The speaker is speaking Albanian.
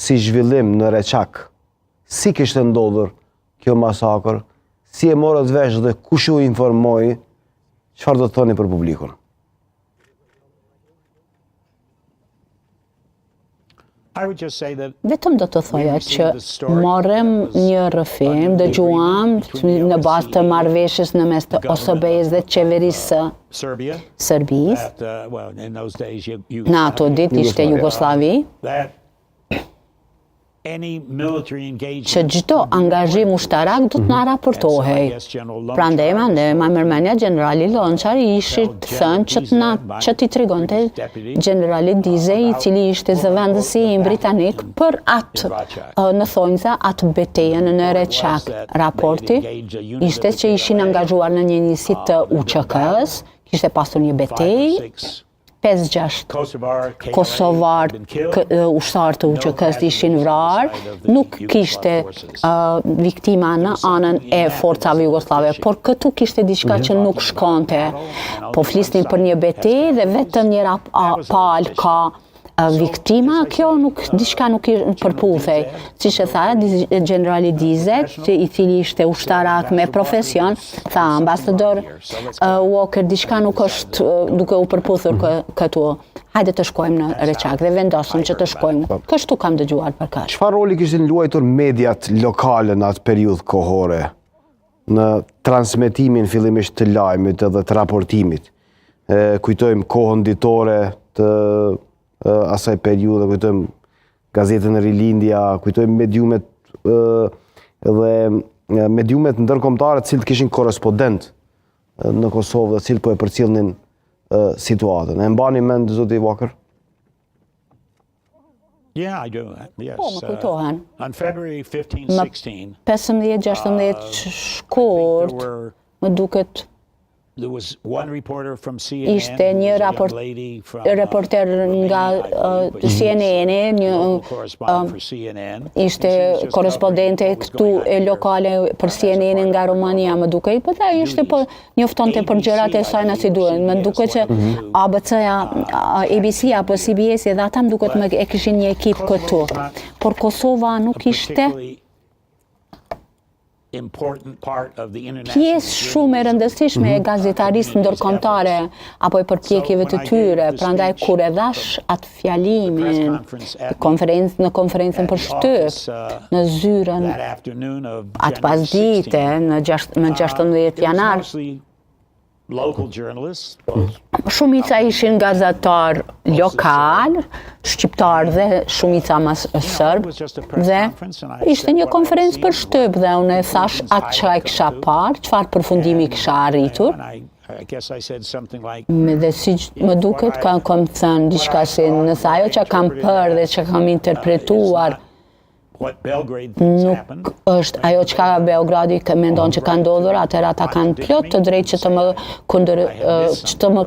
si zhvillim në Reçak, si kishte ndodhur kjo masakër, si e morët vesh dhe kush ju informoi, çfarë do të thoni për publikun? Vetëm do të thoja që morëm një rrëfim, dëgjuam në bazë të marrëveshjes në mes të OSBE-s dhe qeverisë së Serbisë. Në ato ditë ishte Jugosllavi, që çdo angazhim ushtarak do të na raportohej. Prandaj ma mërmendja generali Lonçar ishi të thënë që t'i tregonte generali Dizej, i cili ishte zëvendësi i britanik për atë në thonjza atë betejën në Reçak. Raporti ishte që ishin angazhuar në një njësi të UÇK-s, kishte pasur një betejë, 5-6 Kosovar ushtarë të UÇK-s ishin vrarë, nuk kishte viktima në anën e forcave jugoslave, por këtu kishte diçka që nuk shkonte. Po flisnin për një betejë dhe vetëm një palë ka viktima, kjo diçka nuk përputhej. Siç e tha generali Dizet, i cili ishte ushtarak me profesion, tha ambasador Walker, diçka nuk është duke u përputhur këtu. Hajde të shkojmë në Reçak dhe vendosëm që të shkojmë. Kështu kam dëgjuar për kaq. Çfarë roli kishin luajtur mediat lokale në atë periudhë kohore në transmetimin fillimisht të lajmit edhe të raportimit? Kujtojmë kohën ditore të asaj periudhe, kujtojmë gazetën Rilindja, kujtojmë mediumet ndërkombëtare të cilët kishin korrespondent në Kosovë dhe cilët po e përcjellnin situatën. E mbani mend zoti Walker? Po, më kujtohen. Më 15-16 shkurt, më duket ishte një reporter nga CNN, ishte korrespondente këtu e lokale për CNN nga Romania, më duke, po ta ishte po njoftonte për gjërat e saj na si duhet. Më duket që ABC-ja, ABC apo CBS edhe ata më duket e kishin një ekip këtu. Por Kosova nuk ishte pjesë shumë e rëndësishme e gazetarisë ndërkombëtare apo e përpjekjeve të tyre. Prandaj kur e dhash atë fjalimin në konferencën për shtyp në zyrën atë pasdite në 16 janar, shumica ishin gazetar lokal, shqiptar dhe shumica mas sërb, dhe ishte një konferencë për shtyp dhe unë e thash atë që e kisha parë, çfarë përfundimi kisha arritur. Dhe si më duket kam thënë diçka si nëse ajo që kam parë dhe që kam interpretuar nuk është ajo që Beogradi mendon që ka ndodhur, atëherë ata kanë plot të drejtë që të më